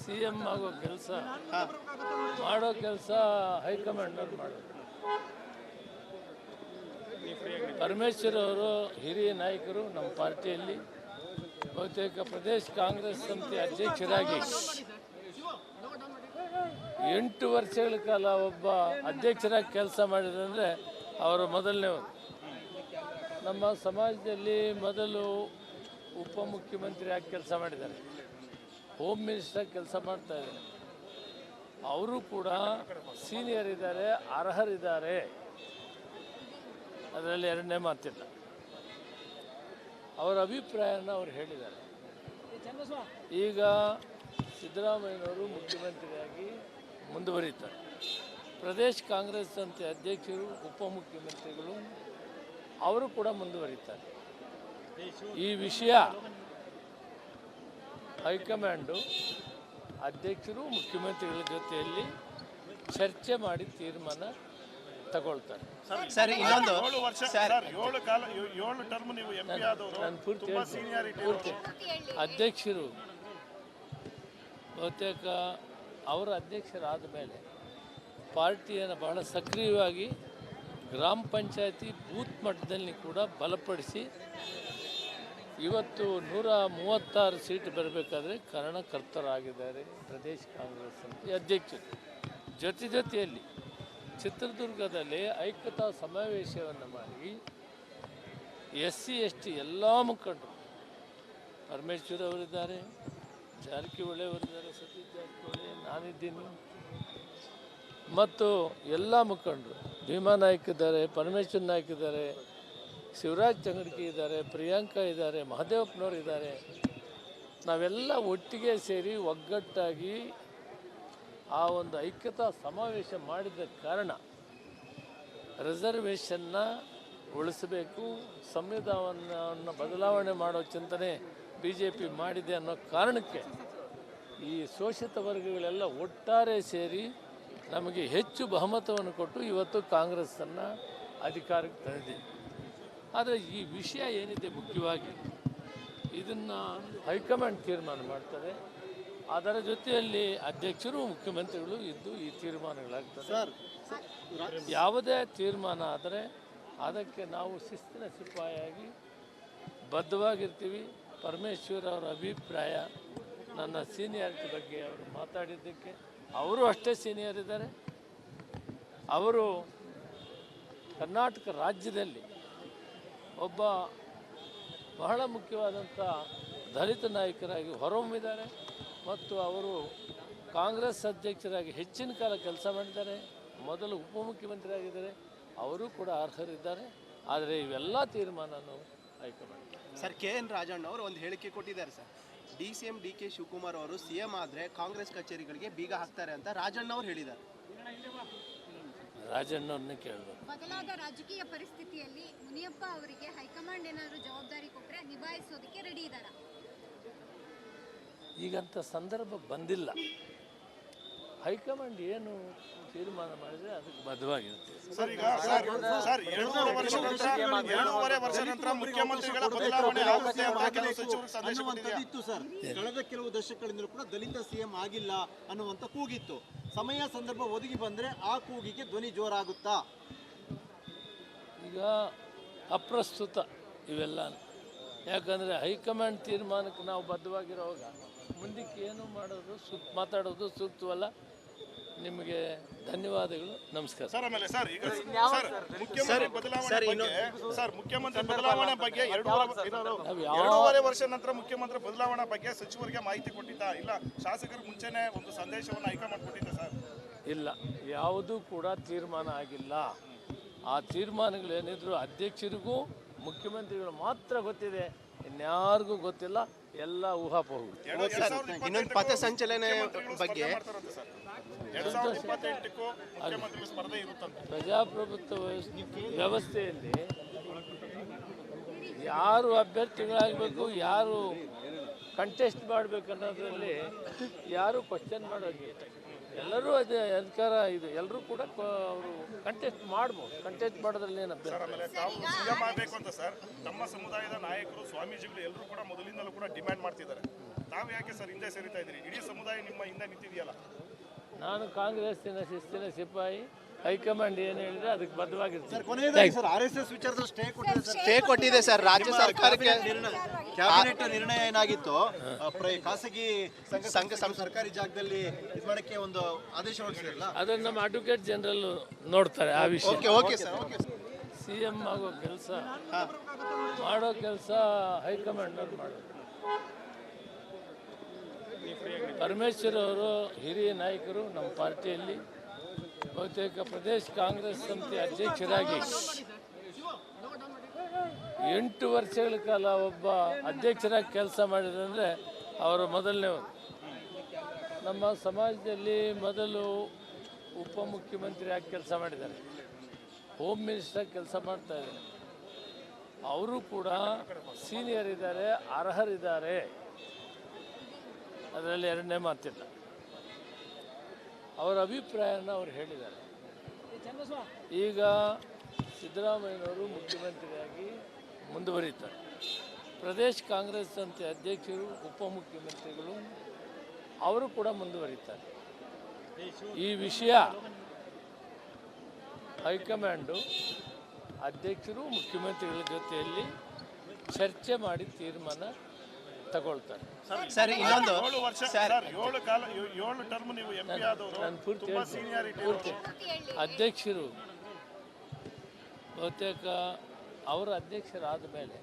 C M ಆಗೋ ಕೆಲಸ ಮಾಡೋ ಕೆಲಸ ಹೈಕಮಾಂಡ್ನವ್ರು ಮಾಡೋದು. ಪರಮೇಶ್ವರ್ ಅವರು ಹಿರಿಯ ನಾಯಕರು ನಮ್ಮ ಪಾರ್ಟಿಯಲ್ಲಿ, ಬಹುತೇಕ ಪ್ರದೇಶ ಕಾಂಗ್ರೆಸ್ ಸಮಿತಿ ಅಧ್ಯಕ್ಷರಾಗಿ 8 ವರ್ಷಗಳ ಕಾಲ ಒಬ್ಬ ಅಧ್ಯಕ್ಷರಾಗಿ ಕೆಲಸ ಮಾಡಿದಂದರೆ ಅವರು ಮೊದಲನೇವರು. ನಮ್ಮ ಸಮಾಜದಲ್ಲಿ ಮೊದಲು ಉಪಮುಖ್ಯಮಂತ್ರಿಯಾಗಿ ಕೆಲಸ ಮಾಡಿದ್ದಾರೆ, ಹೋಮ್ ಮಿನಿಸ್ಟರ್ ಕೆಲಸ ಮಾಡ್ತಾ ಇದ್ದಾರೆ. ಅವರು ಕೂಡ ಸೀನಿಯರ್ ಇದ್ದಾರೆ, ಅರ್ಹರಿದ್ದಾರೆ, ಅದರಲ್ಲಿ ಎರಡನೇ ಮಾತಿಲ್ಲ. ಅವರ ಅಭಿಪ್ರಾಯನ ಅವ್ರು ಹೇಳಿದ್ದಾರೆ. ಈಗ ಸಿದ್ದರಾಮಯ್ಯನವರು ಮುಖ್ಯಮಂತ್ರಿಯಾಗಿ ಮುಂದುವರಿತಾರೆ. ಪ್ರದೇಶ ಕಾಂಗ್ರೆಸ್ ಸಮಿತಿ ಅಧ್ಯಕ್ಷರು, ಉಪಮುಖ್ಯಮಂತ್ರಿಗಳು ಅವರು ಕೂಡ ಮುಂದುವರಿತಾರೆ. ಈ ವಿಷಯ ಹೈಕಮಾಂಡು ಅಧ್ಯಕ್ಷರು ಮುಖ್ಯಮಂತ್ರಿಗಳ ಜೊತೆಯಲ್ಲಿ ಚರ್ಚೆ ಮಾಡಿ ತೀರ್ಮಾನ ತಗೊಳ್ತಾರೆ. ಸರಿ, ಇನ್ನೊಂದು ನಾನು ಪೂರ್ತಿ ಅಧ್ಯಕ್ಷರು ಬಹುತೇಕ ಅವರ ಅಧ್ಯಕ್ಷರಾದ ಮೇಲೆ ಪಾರ್ಟಿಯನ್ನು ಬಹಳ ಸಕ್ರಿಯವಾಗಿ ಗ್ರಾಮ ಪಂಚಾಯತಿ ಬೂತ್ ಮಟ್ಟದಲ್ಲಿ ಕೂಡ ಬಲಪಡಿಸಿ ಇವತ್ತು 136 ಸೀಟ್ ಬರಬೇಕಾದ್ರೆ ಕಾರಣಕರ್ತರಾಗಿದ್ದಾರೆ ಪ್ರದೇಶ ಕಾಂಗ್ರೆಸ್ ಸಮಿತಿ ಅಧ್ಯಕ್ಷರು. ಜೊತೆಯಲ್ಲಿ ಚಿತ್ರದುರ್ಗದಲ್ಲಿ ಐಕ್ಯತಾ ಸಮಾವೇಶವನ್ನು ಮಾಡಿ SC ST ಎಲ್ಲ ಮುಖಂಡರು, ಪರಮೇಶ್ವರ್ ಅವರಿದ್ದಾರೆ, ಜಾರಕಿಹೊಳಿ ಅವರಿದ್ದಾರೆ, ಸತೀಶ್ ಜಾರಕಿಹೊಳಿ, ನಾನಿದ್ದೀನಿ, ಮತ್ತು ಎಲ್ಲ ಮುಖಂಡರು, ಭೀಮಾ ನಾಯ್ಕ ಇದ್ದಾರೆ, ಪರಮೇಶ್ವರ್ ನಾಯ್ಕ ಇದ್ದಾರೆ, ಶಿವರಾಜ್ ಚಂಗಡ್ಕಿ ಇದ್ದಾರೆ, ಪ್ರಿಯಾಂಕಾ ಇದ್ದಾರೆ, ಮಹದೇವಪ್ಪನವರು ಇದ್ದಾರೆ. ನಾವೆಲ್ಲ ಒಟ್ಟಿಗೆ ಸೇರಿ ಒಗ್ಗಟ್ಟಾಗಿ ಆ ಒಂದು ಐಕ್ಯತಾ ಸಮಾವೇಶ ಮಾಡಿದ ಕಾರಣ ರಿಸರ್ವೇಷನ್ನ ಉಳಿಸಬೇಕು, ಸಂವಿಧಾನವನ್ನು ಬದಲಾವಣೆ ಮಾಡೋ ಚಿಂತನೆ BJP ಮಾಡಿದೆ ಅನ್ನೋ ಕಾರಣಕ್ಕೆ ಈ ಶೋಷಿತ ವರ್ಗಗಳೆಲ್ಲ ಒಟ್ಟಾರೆ ಸೇರಿ ನಮಗೆ ಹೆಚ್ಚು ಬಹುಮತವನ್ನು ಕೊಟ್ಟು ಇವತ್ತು ಕಾಂಗ್ರೆಸ್ಸನ್ನು ಅಧಿಕಾರಕ್ಕೆ ತಂದಿದೆ. ಆದರೆ ಈ ವಿಷಯ ಏನಿದೆ ಮುಖ್ಯವಾಗಿ ಇದನ್ನು ಹೈಕಮಾಂಡ್ ತೀರ್ಮಾನ ಮಾಡ್ತಾರೆ. ಅದರ ಜೊತೆಯಲ್ಲಿ ಅಧ್ಯಕ್ಷರು ಮುಖ್ಯಮಂತ್ರಿಗಳು ಇದ್ದು ಈ ತೀರ್ಮಾನಗಳಾಗ್ತದೆ. ಯಾವುದೇ ತೀರ್ಮಾನ ಆದರೆ ಅದಕ್ಕೆ ನಾವು ಶಿಸ್ತಿನ ಸಿಪಾಯಿಯಾಗಿ ಬದ್ಧವಾಗಿರ್ತೀವಿ. ಪರಮೇಶ್ವರ್ ಅವರ ಅಭಿಪ್ರಾಯ, ನನ್ನ ಸೀನಿಯಾರಿಟಿ ಬಗ್ಗೆ ಅವರು ಮಾತಾಡಿದ್ದಕ್ಕೆ, ಅವರು ಅಷ್ಟೇ ಸೀನಿಯರ್ ಇದ್ದಾರೆ. ಅವರು ಕರ್ನಾಟಕ ರಾಜ್ಯದಲ್ಲಿ ಒಬ್ಬ ಬಹಳ ಮುಖ್ಯವಾದಂಥ ದಲಿತ ನಾಯಕರಾಗಿ ಹೊರಹೊಮ್ಮಿದ್ದಾರೆ ಮತ್ತು ಅವರು ಕಾಂಗ್ರೆಸ್ ಅಧ್ಯಕ್ಷರಾಗಿ ಹೆಚ್ಚಿನ ಕಾಲ ಕೆಲಸ ಮಾಡಿದ್ದಾರೆ. ಮೊದಲು ಉಪಮುಖ್ಯಮಂತ್ರಿ ಆಗಿದ್ದಾರೆ, ಅವರು ಕೂಡ ಅರ್ಹರಿದ್ದಾರೆ. ಆದರೆ ಇವೆಲ್ಲ ತೀರ್ಮಾನನೂ ಹೈಕಮಾಂಡ್. ಸರ್, KN ರಾಜಣ್ಣ ಅವರು ಒಂದು ಹೇಳಿಕೆ ಕೊಟ್ಟಿದ್ದಾರೆ ಸರ್. DCM DK ಶಿವಕುಮಾರ್ ಅವರು CM ಆದರೆ ಕಾಂಗ್ರೆಸ್ ಕಚೇರಿಗಳಿಗೆ ಬೀಗ ಹಾಕ್ತಾರೆ ಅಂತ ರಾಜಣ್ಣ ಅವರು ಹೇಳಿದ್ದಾರೆ. ರಾಜಣ್ಣವ್ರನ್ನೇ ಕೇಳಬೇಕು. ಬದಲಾದ ರಾಜಕೀಯ ಪರಿಸ್ಥಿತಿಯಲ್ಲಿ ಮುನಿಯಪ್ಪ ಅವರಿಗೆ ಹೈಕಮಾಂಡ್ ಏನಾದರೂ ಜವಾಬ್ದಾರಿ ಕೊಟ್ಟರೆ ನಿಭಾಯಿಸೋದಕ್ಕೆ ರೆಡಿ ಇದ್ದಾರಾ? ಈಗಂಥ ಸಂದರ್ಭ ಬಂದಿಲ್ಲ. ಹೈಕಮಾಂಡ್ ಏನು ತೀರ್ಮಾನ ಮಾಡಿದರೆ ಅದಕ್ಕೆ ಬದ್ಧವಾಗಿರುತ್ತೆ. ಕಳೆದ ಕೆಲವು ದಶಕಗಳಿಂದಲೂ ಕೂಡ ದಲಿತ CM ಆಗಿಲ್ಲ ಅನ್ನುವಂಥ ಕೂಗಿತ್ತು. ಸಮಯ ಸಂದರ್ಭ ಒದಗಿ ಬಂದರೆ ಆ ಕೂಗಿಗೆ ಧ್ವನಿ ಜೋರಾಗುತ್ತಾ? ಈಗ ಅಪ್ರಸ್ತುತ ಇವೆಲ್ಲ. ಯಾಕಂದರೆ ಹೈಕಮಾಂಡ್ ತೀರ್ಮಾನಕ್ಕೆ ನಾವು ಬದ್ಧವಾಗಿರೋವಾಗ ಮುಂದಕ್ಕೆ ಏನು ಮಾಡೋದು ಮಾತಾಡೋದು ಸೂಕ್ತವಲ್ಲ. ನಿಮಗೆ ಧನ್ಯವಾದಗಳು, ನಮಸ್ಕಾರ. ಮುಖ್ಯಮಂತ್ರಿ ಬದಲಾವಣೆ ಬಗ್ಗೆ 2.5 ವರ್ಷ ನಂತರ ಮುಖ್ಯಮಂತ್ರಿ ಬದಲಾವಣೆ ಬಗ್ಗೆ ಸಚಿವರಿಗೆ ಮಾಹಿತಿ ಕೊಟ್ಟಿದ್ದ ಇಲ್ಲ, ಶಾಸಕರು ಮುಂಚೆನೆ ಒಂದು ಸಂದೇಶವನ್ನು ಹೈಕಮಾಂಡ್ ಕೊಟ್ಟಿದ್ದ ಸರ್? ಇಲ್ಲ, ಯಾವುದೂ ಕೂಡ ತೀರ್ಮಾನ ಆಗಿಲ್ಲ. ಆ ತೀರ್ಮಾನಗಳೇನಿದ್ರು ಅಧ್ಯಕ್ಷರಿಗೂ ಮುಖ್ಯಮಂತ್ರಿಗಳು ಮಾತ್ರ ಗೊತ್ತಿದೆ, ಇನ್ಯಾರಿಗೂ ಗೊತ್ತಿಲ್ಲ. ಎಲ್ಲ ಊಹಾಪೋಹ. ಇನ್ನೊಂದು ಪಥಸಂಚಲನೆ ಬಗ್ಗೆ ಪ್ರಜಾಪ್ರಭುತ್ವ ವ್ಯವಸ್ಥೆಯಲ್ಲಿ ಯಾರು ಅಭ್ಯರ್ಥಿಗಳಾಗಬೇಕು, ಯಾರು ಕಂಟೆಸ್ಟ್ ಮಾಡಬೇಕು ಅನ್ನೋದ್ರಲ್ಲಿ ಯಾರು ಕ್ವಶನ್ ಮಾಡೋದಿಲ್ಲ. ಎಲ್ಲರೂ ಅದೇ ಅಧಿಕಾರ ಇದು, ಎಲ್ಲರೂ ಕೂಡ ಅವರು ಕಂಟೆಸ್ಟ್ ಮಾಡ್ಬೋದು. ಕಂಟೆಸ್ಟ್ ಮಾಡೋದ್ರಲ್ಲಿ ಏನು ಮಾಡಬೇಕು ಅಂತ ಸರ್ ತಮ್ಮ ಸಮುದಾಯದ ನಾಯಕರು, ಸ್ವಾಮೀಜಿಗಳು ಎಲ್ಲರೂ ಕೂಡ ಮೊದಲಿಂದಲೂ ಕೂಡ ಡಿಮ್ಯಾಂಡ್ ಮಾಡ್ತಿದ್ದಾರೆ. ತಾವು ಯಾಕೆ ಸರ್ ಹಿಂದೆ ಸೇರಿತಾ ಇದ್ದೀರಿ? ಇಡೀ ಸಮುದಾಯ ನಿಮ್ಮ ಹಿಂದೆ ನಿಂತಿದೆಯಲ್ಲ. ನಾನು ಕಾಂಗ್ರೆಸ್ಸಿನ ಶಿಸ್ತಿನ ಸಿಪಾಯಿ. ಹೈಕಮಾಂಡ್ ಏನು ಹೇಳಿದ್ರೆ ಅದಕ್ಕೆ ಬದ್ಧವಾಗಿರ್ತೀನಿ. ಕೊನೆಯದಾಗಿ ಸರ್ RSS ವಿಚಾರದಲ್ಲಿ ಸ್ಟೇ ಕೊಟ್ಟಿದೆ ಸರ್ ರಾಜ್ಯ ಸರ್ಕಾರಕ್ಕೆ. ಕ್ಯಾಬಿನೆಟ್ ನಿರ್ಣಯ ಏನಾಗಿತ್ತು, ಖಾಸಗಿ ಸಂಘ ಸರ್ಕಾರಿ ಜಾಗದಲ್ಲಿ ಇದು ಮಾಡಕ್ಕೆ ಒಂದು ಆದೇಶ ಹೊರಡಿಸಿರಲ್ಲ, ಅದನ್ನು ನಮ್ಮ ಅಡ್ವೊಕೇಟ್ ಜನರಲ್ ನೋಡ್ತಾರೆ ಆ ವಿಷಯ. Okay sir. CM ಆಗೋ ಕೆಲಸ ಮಾಡೋ ಕೆಲಸ ಹೈಕಮಾಂಡ್ನವ್ರು ಮಾಡೋದು. ಪರಮೇಶ್ವರ್ ಅವರು ಹಿರಿಯ ನಾಯಕರು ನಮ್ಮ ಪಾರ್ಟಿಯಲ್ಲಿ. ಬಹುತೇಕ ಪ್ರದೇಶ ಕಾಂಗ್ರೆಸ್ ಸಮಿತಿ ಅಧ್ಯಕ್ಷರಾಗಿ 8 ವರ್ಷಗಳ ಕಾಲ ಒಬ್ಬ ಅಧ್ಯಕ್ಷರಾಗಿ ಕೆಲಸ ಮಾಡಿದಂದರೆ ಅವರು ಮೊದಲನೇವರು. ನಮ್ಮ ಸಮಾಜದಲ್ಲಿ ಮೊದಲು ಉಪಮುಖ್ಯಮಂತ್ರಿಯಾಗಿ ಕೆಲಸ ಮಾಡಿದ್ದಾರೆ, ಹೋಮ್ ಮಿನಿಸ್ಟರ್ ಕೆಲಸ ಮಾಡ್ತಾ ಇದ್ದಾರೆ. ಅವರು ಕೂಡ ಸೀನಿಯರ್ ಇದ್ದಾರೆ, ಅರ್ಹರಿದ್ದಾರೆ, ಅದರಲ್ಲಿ ಎರಡನೇ ಮಾತಿಲ್ಲ. ಅವರ ಅಭಿಪ್ರಾಯನ ಅವ್ರು ಹೇಳಿದ್ದಾರೆ. ಈಗ ಸಿದ್ದರಾಮಯ್ಯನವರು ಮುಖ್ಯಮಂತ್ರಿಯಾಗಿ ಮುಂದುವರಿತಾರೆ. ಪ್ರದೇಶ ಕಾಂಗ್ರೆಸ್ ಸಮಿತಿ ಅಧ್ಯಕ್ಷರು, ಉಪಮುಖ್ಯಮಂತ್ರಿಗಳು ಅವರು ಕೂಡ ಮುಂದುವರಿತಾರೆ. ಈ ವಿಷಯ ಹೈಕಮಾಂಡು ಅಧ್ಯಕ್ಷರು ಮುಖ್ಯಮಂತ್ರಿಗಳ ಜೊತೆಯಲ್ಲಿ ಚರ್ಚೆ ಮಾಡಿ ತೀರ್ಮಾನ ತಗೊಳ್ತಾರೆ. ಸರ್ ಇನ್ನೊಂದು 7 ವರ್ಷ ಸರ್ 7 ಟರ್ಮ್ ನೀವು MP ಆದವರು, ನಾನು ಪೂರ್ತಿ ತುಂಬಾ ಸೀನಿಯಾರಿಟಿ ಅಧ್ಯಕ್ಷರು ಬಹುತೇಕ ಅವರ ಅಧ್ಯಕ್ಷರಾದ ಮೇಲೆ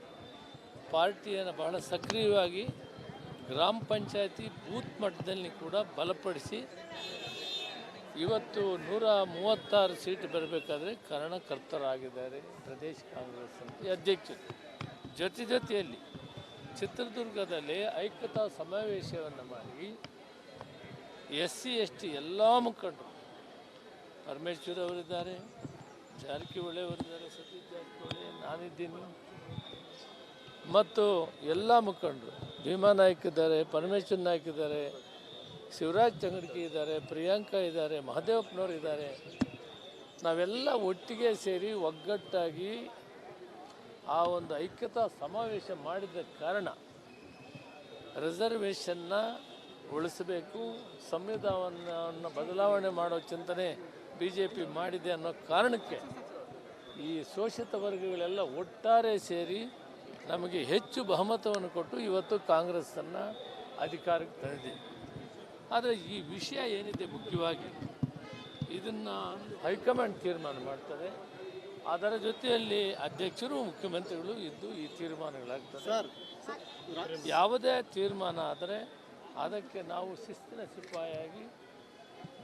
ಪಾರ್ಟಿಯನ್ನು ಬಹಳ ಸಕ್ರಿಯವಾಗಿ ಗ್ರಾಮ ಪಂಚಾಯತಿ ಬೂತ್ ಮಟ್ಟದಲ್ಲಿ ಕೂಡ ಬಲಪಡಿಸಿ ಇವತ್ತು 136 ಸೀಟ್ ಬರಬೇಕಾದ್ರೆ ಕಾರಣಕರ್ತರಾಗಿದ್ದಾರೆ ಪ್ರದೇಶ ಕಾಂಗ್ರೆಸ್ ಸಮಿತಿ ಅಧ್ಯಕ್ಷರು. ಜೊತೆಯಲ್ಲಿ ಚಿತ್ರದುರ್ಗದಲ್ಲಿ ಐಕ್ಯತಾ ಸಮಾವೇಶವನ್ನು ಮಾಡಿ SC ST ಎಲ್ಲ ಮುಖಂಡರು, ಪರಮೇಶ್ವರ್ ಅವರಿದ್ದಾರೆ, ಜಾರಕಿಹೊಳಿ ಅವರಿದ್ದಾರೆ, ಸತೀಶ್ ಜಾರಕಿಹೊಳಿ, ನಾನಿದ್ದೀನಿ, ಮತ್ತು ಎಲ್ಲ ಮುಖಂಡರು, ಭೀಮಾ ನಾಯ್ಕ ಇದ್ದಾರೆ, ಪರಮೇಶ್ವರ್ ನಾಯ್ಕ ಇದ್ದಾರೆ, ಶಿವರಾಜ್ ಚಂಗಡ್ಕಿ ಇದ್ದಾರೆ, ಪ್ರಿಯಾಂಕಾ ಇದ್ದಾರೆ, ಮಹದೇವಪ್ಪನವರು ಇದ್ದಾರೆ. ನಾವೆಲ್ಲ ಒಟ್ಟಿಗೆ ಸೇರಿ ಒಗ್ಗಟ್ಟಾಗಿ ಆ ಒಂದು ಐಕ್ಯತಾ ಸಮಾವೇಶ ಮಾಡಿದ ಕಾರಣ ರಿಸರ್ವೇಷನ್ನ ಉಳಿಸಬೇಕು, ಸಂವಿಧಾನವನ್ನು ಬದಲಾವಣೆ ಮಾಡೋ ಚಿಂತನೆ BJP ಮಾಡಿದೆ ಅನ್ನೋ ಕಾರಣಕ್ಕೆ ಈ ಶೋಷಿತ ವರ್ಗಗಳೆಲ್ಲ ಒಟ್ಟಾರೆ ಸೇರಿ ನಮಗೆ ಹೆಚ್ಚು ಬಹುಮತವನ್ನು ಕೊಟ್ಟು ಇವತ್ತು ಕಾಂಗ್ರೆಸ್ಸನ್ನು ಅಧಿಕಾರಕ್ಕೆ ತಂದಿದೆ. ಆದರೆ ಈ ವಿಷಯ ಏನಿದೆ ಮುಖ್ಯವಾಗಿ ಇದನ್ನು ಹೈಕಮಾಂಡ್ ತೀರ್ಮಾನ ಮಾಡ್ತದೆ. ಅದರ ಜೊತೆಯಲ್ಲಿ ಅಧ್ಯಕ್ಷರು ಮುಖ್ಯಮಂತ್ರಿಗಳು ಇದ್ದು ಈ ತೀರ್ಮಾನಗಳಾಗ್ತದೆ. ಯಾವುದೇ ತೀರ್ಮಾನ ಆದರೆ ಅದಕ್ಕೆ ನಾವು ಶಿಸ್ತಿನ ಸಿಪಾಯಿಯಾಗಿ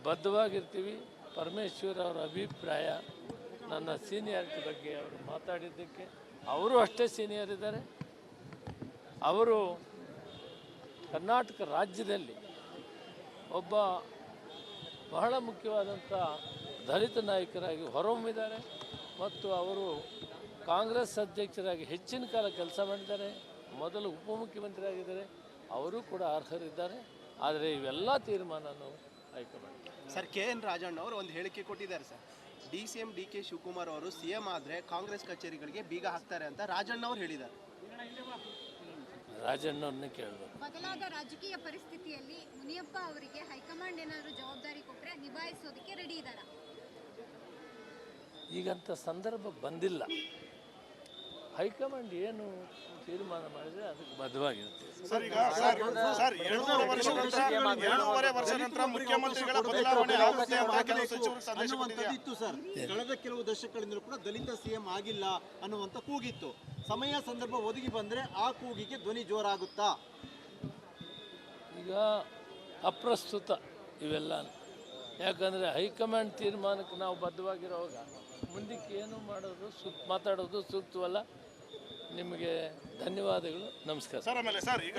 ಬದ್ಧವಾಗಿರ್ತೀವಿ. ಪರಮೇಶ್ವರ್ ಅವರ ಅಭಿಪ್ರಾಯ, ನನ್ನ ಸೀನಿಯಾರಿಟಿ ಬಗ್ಗೆ ಅವರು ಮಾತಾಡಿದ್ದಕ್ಕೆ, ಅವರು ಅಷ್ಟೇ ಸೀನಿಯರ್ ಇದ್ದಾರೆ. ಅವರು ಕರ್ನಾಟಕ ರಾಜ್ಯದಲ್ಲಿ ಒಬ್ಬ ಬಹಳ ಮುಖ್ಯವಾದಂಥ ದಲಿತ ನಾಯಕರಾಗಿ ಹೊರಹೊಮ್ಮಿದ್ದಾರೆ ಮತ್ತು ಅವರು ಕಾಂಗ್ರೆಸ್ ಅಧ್ಯಕ್ಷರಾಗಿ ಹೆಚ್ಚಿನ ಕಾಲ ಕೆಲಸ ಮಾಡಿದ್ದಾರೆ. ಮೊದಲು ಉಪಮುಖ್ಯಮಂತ್ರಿ ಅವರು ಕೂಡ ಅರ್ಹರಿದ್ದಾರೆ. ಆದರೆ ಇವೆಲ್ಲ ತೀರ್ಮಾನನೂ ಹೈಕಮಾಂಡ್. ಸರ್ KN ರಾಜಣ್ಣ ಅವರು ಒಂದು ಹೇಳಿಕೆ ಕೊಟ್ಟಿದ್ದಾರೆ ಸರ್. DCM DK ಶಿವಕುಮಾರ್ ಅವರು CM ಆದರೆ ಕಾಂಗ್ರೆಸ್ ಕಚೇರಿಗಳಿಗೆ ಬೀಗ ಹಾಕ್ತಾರೆ ಅಂತ ರಾಜಣ್ಣ ಅವರು ಹೇಳಿದ್ದಾರೆ. ರಾಜಣ್ಣವ್ರನ್ನೇ ಕೇಳಬೇಕು. ಬದಲಾದ ರಾಜಕೀಯ ಪರಿಸ್ಥಿತಿಯಲ್ಲಿ ಮುನಿಯಪ್ಪ ಅವರಿಗೆ ಹೈಕಮಾಂಡ್ ಏನಾದರೂ ಜವಾಬ್ದಾರಿ ಕೊಟ್ಟರೆ ನಿಭಾಯಿಸೋದಕ್ಕೆ ರೆಡಿ ಇದ್ದಾರಾ? ಈಗಂಥ ಸಂದರ್ಭ ಬಂದಿಲ್ಲ. ಹೈಕಮಾಂಡ್ ಏನು ತೀರ್ಮಾನ ಮಾಡಿದರೆ ಅದಕ್ಕೆ ಬದ್ಧವಾಗಿರುತ್ತೆ. ಸರ್ ಈಗ ಸರ್ 2.5 ವರ್ಷ ನಂತರ ಮುಖ್ಯಮಂತ್ರಿಗಳ ಬದಲಾವಣೆ ಆಗುತ್ತೆ ಅಂತ ಕೆಲವು ಸಚಿವರು ಸಂದೇಶ ಇತ್ತು ಸರ್. ಕಳೆದ ಕೆಲವು ದಶಕಗಳಿಂದಲೂ ಕೂಡ ದಲಿತ CM ಆಗಿಲ್ಲ ಅನ್ನುವಂಥ ಕೂಗಿತ್ತು. ಸಮಯ ಸಂದರ್ಭ ಒದಗಿ ಬಂದ್ರೆ ಆ ಕೂಗಿಗೆ ಧ್ವನಿ ಜೋರಾಗುತ್ತಾ? ಈಗ ಅಪ್ರಸ್ತುತ ಇವೆಲ್ಲ. ಯಾಕಂದರೆ ಹೈಕಮಾಂಡ್ ತೀರ್ಮಾನಕ್ಕೆ ನಾವು ಬದ್ಧವಾಗಿರೋವಾಗ ಮುಂದಕ್ಕೆ ಏನು ಮಾಡೋದು ಮಾತಾಡೋದು ಸೂಕ್ತವಲ್ಲ. ನಿಮಗೆ ಧನ್ಯವಾದಗಳು, ನಮಸ್ಕಾರ. ಸರ್ ಆಮೇಲೆ ಸರ್ ಈಗ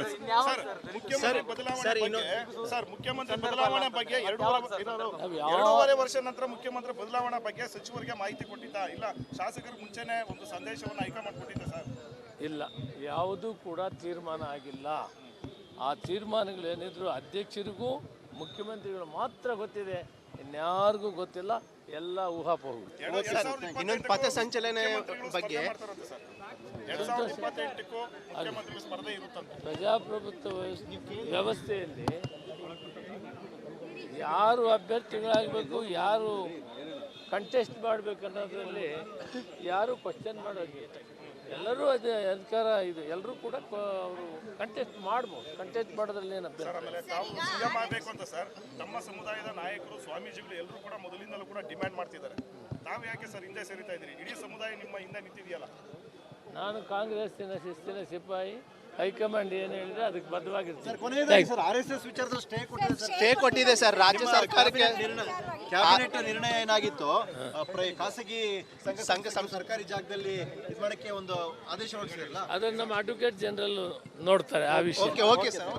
ಸರ್ ಮುಖ್ಯಮಂತ್ರಿ ಬದಲಾವಣೆ ಬಗ್ಗೆ 2.5 ವರ್ಷ ನಂತರ ಮುಖ್ಯಮಂತ್ರಿ ಬದಲಾವಣೆ ಬಗ್ಗೆ ಸಚಿವರಿಗೆ ಮಾಹಿತಿ ಕೊಟ್ಟಿದ್ದ ಇಲ್ಲ ಶಾಸಕರು ಮುಂಚೆನೆ ಒಂದು ಸಂದೇಶವನ್ನು ಹೈಕಮಾಂಡ್ ಕೊಟ್ಟಿದ್ದ ಸರ್? ಇಲ್ಲ, ಯಾವುದೂ ಕೂಡ ತೀರ್ಮಾನ ಆಗಿಲ್ಲ. ಆ ತೀರ್ಮಾನಗಳೇನಿದ್ರು ಅಧ್ಯಕ್ಷರಿಗೂ ಮುಖ್ಯಮಂತ್ರಿಗಳು ಮಾತ್ರ ಗೊತ್ತಿದೆ, ಇನ್ಯಾರಿಗೂ ಗೊತ್ತಿಲ್ಲ. ಎಲ್ಲ ಊಹಾಪೋಹ. ಇನ್ನೊಂದು ಪಥಸಂಚಲನೆ ಬಗ್ಗೆ 2028ಕ್ಕೂ ಮುಖ್ಯಮಂತ್ರಿ ಸ್ಪರ್ಧೆ ಇರುತ್ತಂತೆ. ಪ್ರಜಾಪ್ರಭುತ್ವ ವ್ಯವಸ್ಥೆಯಲ್ಲಿ ಯಾರು ಅಭ್ಯರ್ಥಿಗಳಾಗಬೇಕು, ಯಾರು ಕಂಟೆಸ್ಟ್ ಮಾಡಬೇಕು ಅನ್ನೋದ್ರಲ್ಲಿ ಯಾರು ಕ್ವಶನ್ ಮಾಡೋಂಗಿಲ್ಲ. ಎಲ್ಲರೂ ಅದೇ ಅಧಿಕಾರ ಇದು, ಎಲ್ಲರೂ ಕೂಡ ಅವರು ಕಂಟೆಸ್ಟ್ ಮಾಡ್ಬೋದು. ಕಂಟೆಸ್ಟ್ ಮಾಡೋದ್ರಲ್ಲಿ ಏನು ಅಭ್ಯರ್ಥಿ. ಆಮೇಲೆ ತಾವು ಸಿಎಂ ಆಗಬೇಕು ಅಂತ ಸರ್ ತಮ್ಮ ಸಮುದಾಯದ ನಾಯಕರು, ಸ್ವಾಮೀಜಿಗಳು ಎಲ್ಲರೂ ಕೂಡ ಮೊದಲಿಂದಲೂ ಕೂಡ ಡಿಮ್ಯಾಂಡ್ ಮಾಡ್ತಿದ್ದಾರೆ. ತಾವು ಯಾಕೆ ಸರ್ ಹಿಂದೆ ಸೇರಿತಾ ಇದ್ದೀರಿ? ಇಡೀ ಸಮುದಾಯ ನಿಮ್ಮ ಹಿಂದೆ ನಿಂತಿದೆಯಲ್ಲ. ನಾನು ಕಾಂಗ್ರೆಸ್ಸಿನ ಶಿಸ್ತಿನ ಸಿಪಾಯಿ. ಹೈಕಮಾಂಡ್ ಏನು ಹೇಳಿದ್ರೆ ಅದಕ್ಕೆ ಬದ್ಧವಾಗಿರ್ತೀನಿ. ಕೊನೆಯದಾಗಿ ಸರ್ RSS ವಿಚಾರದ ಸ್ಟೇ ಕೊಟ್ಟಿದೆ ಸರ್ ರಾಜ್ಯ ಸರ್ಕಾರಕ್ಕೆ. ಕ್ಯಾಬಿನೆಟ್ ನಿರ್ಣಯ ಏನಾಗಿತ್ತು, ಖಾಸಗಿ ಸಂಘ ಸರ್ಕಾರಿ ಜಾಗದಲ್ಲಿ ಇದು ಮಾಡಕ್ಕೆ ಒಂದು ಆದೇಶ ಹೊರಡಿಸಿರಲ್ಲ, ಅದನ್ನು ನಮ್ಮ ಅಡ್ವೊಕೇಟ್ ಜನರಲ್ ನೋಡ್ತಾರೆ ಆ ವಿಷಯ. Okay sir.